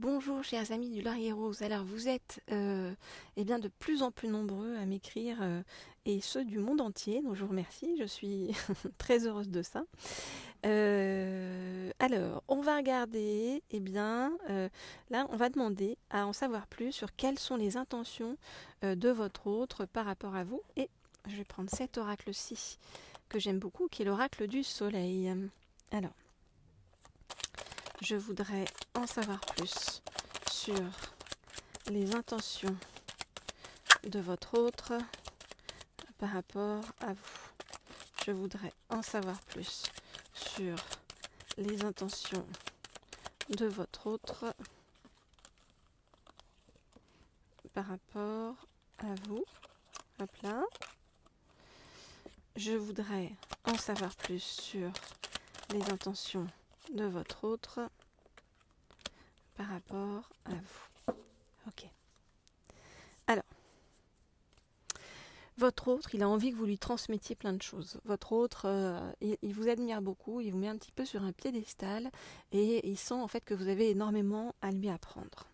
Bonjour chers amis du Laurier Rose. Alors vous êtes eh bien de plus en plus nombreux à m'écrire et ceux du monde entier, donc je vous remercie, je suis très heureuse de ça. Alors on va regarder, là on va demander à en savoir plus sur quelles sont les intentions de votre autre par rapport à vous. Et je vais prendre cet oracle-ci que j'aime beaucoup, qui est l'oracle du soleil. Alors, je voudrais en savoir plus sur les intentions de votre autre par rapport à vous. Je voudrais en savoir plus sur les intentions de votre autre par rapport à vous. Hop là. Je voudrais en savoir plus sur les intentions de votre autre par rapport à vous. Ok. Alors, votre autre, il a envie que vous lui transmettiez plein de choses. Votre autre, il vous admire beaucoup, il vous met un petit peu sur un piédestal et il sent en fait que vous avez énormément à lui apprendre.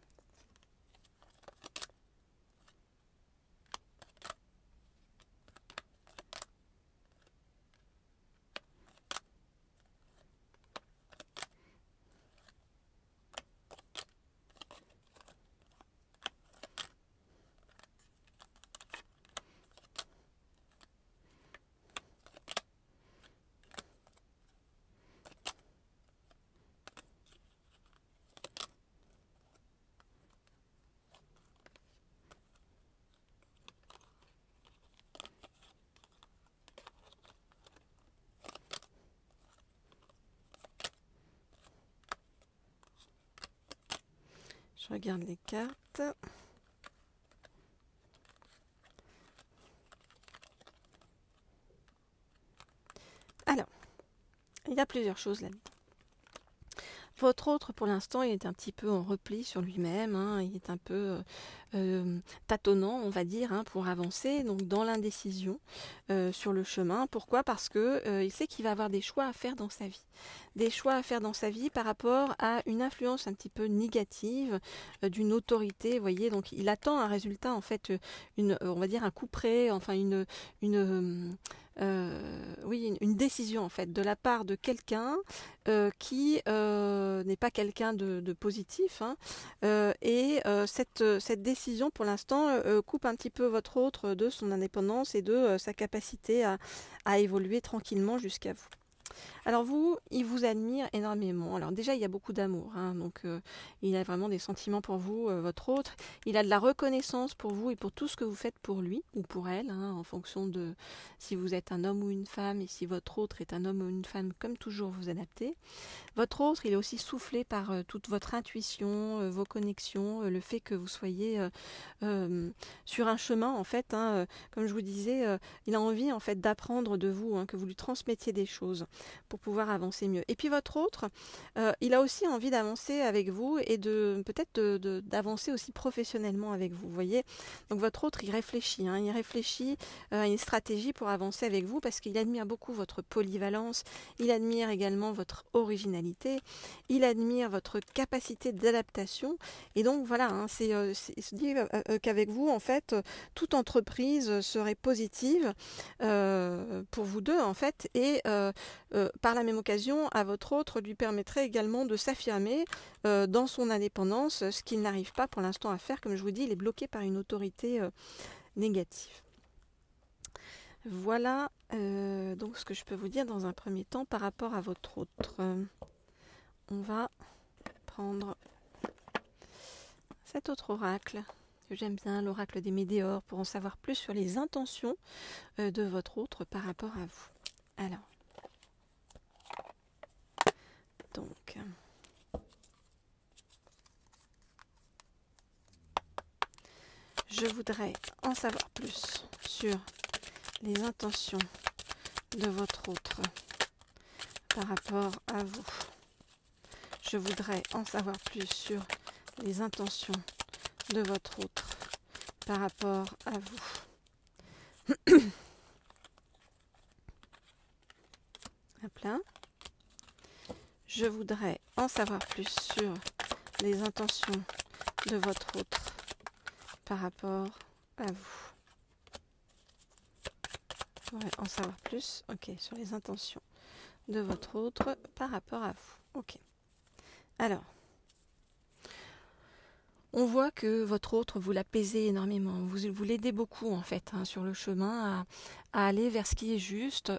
Je regarde les cartes. Alors, il y a plusieurs choses là-dedans. Votre autre, pour l'instant, il est un petit peu en repli sur lui-même, hein, il est un peu tâtonnant, on va dire, hein, pour avancer, donc dans l'indécision sur le chemin. Pourquoi? Parce que il sait qu'il va avoir des choix à faire dans sa vie. Des choix à faire dans sa vie par rapport à une influence un petit peu négative d'une autorité, vous voyez, donc il attend un résultat, en fait, on va dire un coup près, enfin une décision en fait de la part de quelqu'un qui n'est pas quelqu'un de positif, hein, cette décision pour l'instant coupe un petit peu votre autre de son indépendance et de sa capacité à évoluer tranquillement jusqu'à vous. Alors vous, il vous admire énormément. Alors déjà, il y a beaucoup d'amour, hein, donc il a vraiment des sentiments pour vous, votre autre. Il a de la reconnaissance pour vous et pour tout ce que vous faites pour lui ou pour elle, hein, en fonction de si vous êtes un homme ou une femme et si votre autre est un homme ou une femme, comme toujours, vous adaptez. Votre autre, il est aussi soufflé par toute votre intuition, vos connexions, le fait que vous soyez sur un chemin, en fait, hein, comme je vous disais, il a envie en fait d'apprendre de vous, hein, que vous lui transmettiez des choses pour pouvoir avancer mieux. Et puis votre autre, il a aussi envie d'avancer avec vous et de peut-être d'avancer aussi professionnellement avec vous, vous voyez. Donc votre autre, il réfléchit, hein, il réfléchit à une stratégie pour avancer avec vous parce qu'il admire beaucoup votre polyvalence, il admire également votre originalité, il admire votre capacité d'adaptation et donc voilà, hein, il se dit qu'avec vous, en fait, toute entreprise serait positive pour vous deux, en fait, et par la même occasion, à votre autre lui permettrait également de s'affirmer dans son indépendance, ce qu'il n'arrive pas pour l'instant à faire. Comme je vous dis, il est bloqué par une autorité négative. Voilà donc ce que je peux vous dire dans un premier temps par rapport à votre autre. On va prendre cet autre oracle que j'aime bien, l'oracle des météores, pour en savoir plus sur les intentions de votre autre par rapport à vous. Alors, donc, je voudrais en savoir plus sur les intentions de votre autre par rapport à vous. Je voudrais en savoir plus sur les intentions de votre autre par rapport à vous. Hop là. Je voudrais en savoir plus sur les intentions de votre autre par rapport à vous. Pour en savoir plus, ok, sur les intentions de votre autre par rapport à vous. Ok. Alors, on voit que votre autre, vous l'apaisez énormément, vous l'aidez beaucoup en fait hein, sur le chemin à aller vers ce qui est juste.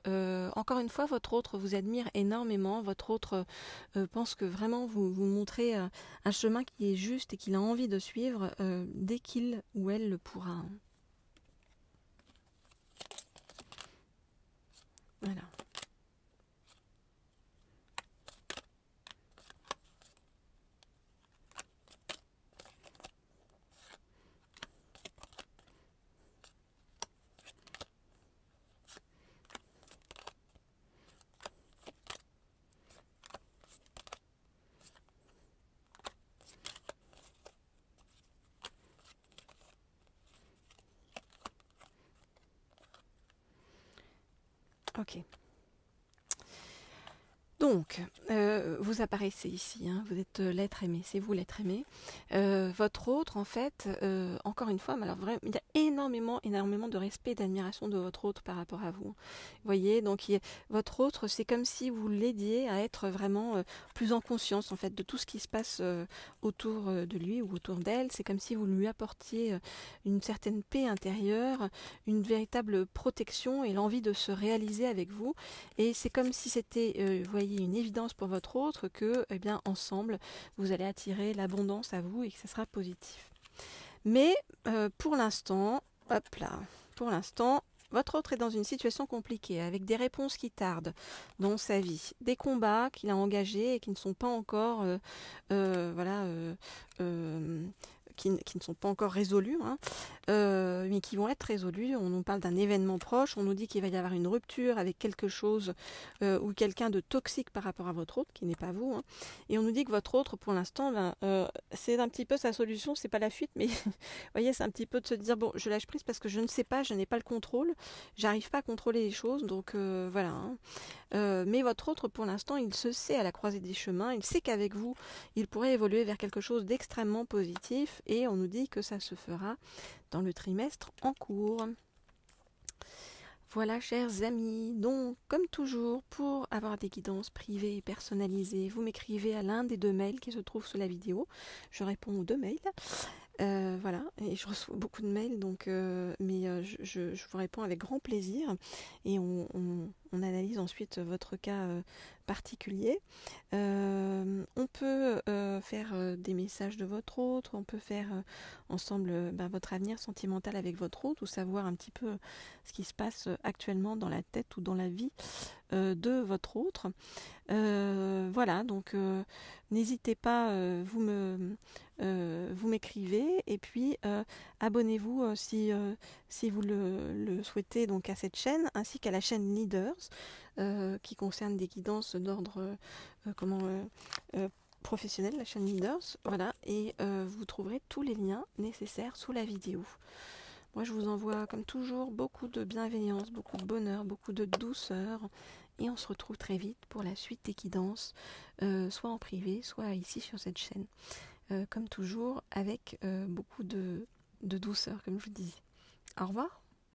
Encore une fois, votre autre vous admire énormément, votre autre pense que vraiment vous montrez un chemin qui est juste et qu'il a envie de suivre dès qu'il ou elle le pourra. Voilà. Ok. Donc, vous apparaissez ici, hein, vous êtes l'être aimé, c'est vous l'être aimé. Votre autre, en fait, encore une fois, mais alors vraiment, il y a énormément de respect et d'admiration de votre autre par rapport à vous. Vous voyez, donc votre autre, c'est comme si vous l'aidiez à être vraiment plus en conscience, en fait, de tout ce qui se passe autour de lui ou autour d'elle. C'est comme si vous lui apportiez une certaine paix intérieure, une véritable protection et l'envie de se réaliser avec vous. Et c'est comme si c'était, vous voyez, une évidence pour votre autre que, eh bien, ensemble, vous allez attirer l'abondance à vous et que ça sera positif. Mais pour l'instant, hop là, pour l'instant, votre autre est dans une situation compliquée, avec des réponses qui tardent dans sa vie, des combats qu'il a engagés et qui ne sont pas encore, qui ne sont pas encore résolus, hein, mais qui vont être résolus. On nous parle d'un événement proche, on nous dit qu'il va y avoir une rupture avec quelque chose ou quelqu'un de toxique par rapport à votre autre, qui n'est pas vous, hein, et on nous dit que votre autre, pour l'instant, c'est un petit peu sa solution, c'est pas la fuite, mais vous voyez, c'est un petit peu de se dire, bon, je lâche prise parce que je ne sais pas, je n'ai pas le contrôle, j'arrive pas à contrôler les choses, donc voilà, hein. Mais votre autre, pour l'instant, il se sait à la croisée des chemins, il sait qu'avec vous, il pourrait évoluer vers quelque chose d'extrêmement positif, et on nous dit que ça se fera dans le trimestre en cours. Voilà, chers amis, donc comme toujours, pour avoir des guidances privées et personnalisées, vous m'écrivez à l'un des 2 mails qui se trouvent sous la vidéo. Je réponds aux 2 mails. Voilà, et je reçois beaucoup de mails, donc, je vous réponds avec grand plaisir et on analyse ensuite votre cas particulier. On peut faire des messages de votre autre, on peut faire ensemble votre avenir sentimental avec votre autre ou savoir un petit peu ce qui se passe actuellement dans la tête ou dans la vie de votre autre. Voilà, donc n'hésitez pas, vous m'écrivez et puis abonnez-vous si vous le souhaitez donc à cette chaîne ainsi qu'à la chaîne Leaders qui concerne des guidances d'ordre professionnel, la chaîne Leaders. Voilà, et vous trouverez tous les liens nécessaires sous la vidéo. Moi, je vous envoie, comme toujours, beaucoup de bienveillance, beaucoup de bonheur, beaucoup de douceur. Et on se retrouve très vite pour la suite des guidances, soit en privé, soit ici sur cette chaîne. Comme toujours, avec beaucoup de douceur, comme je vous disais. Au revoir.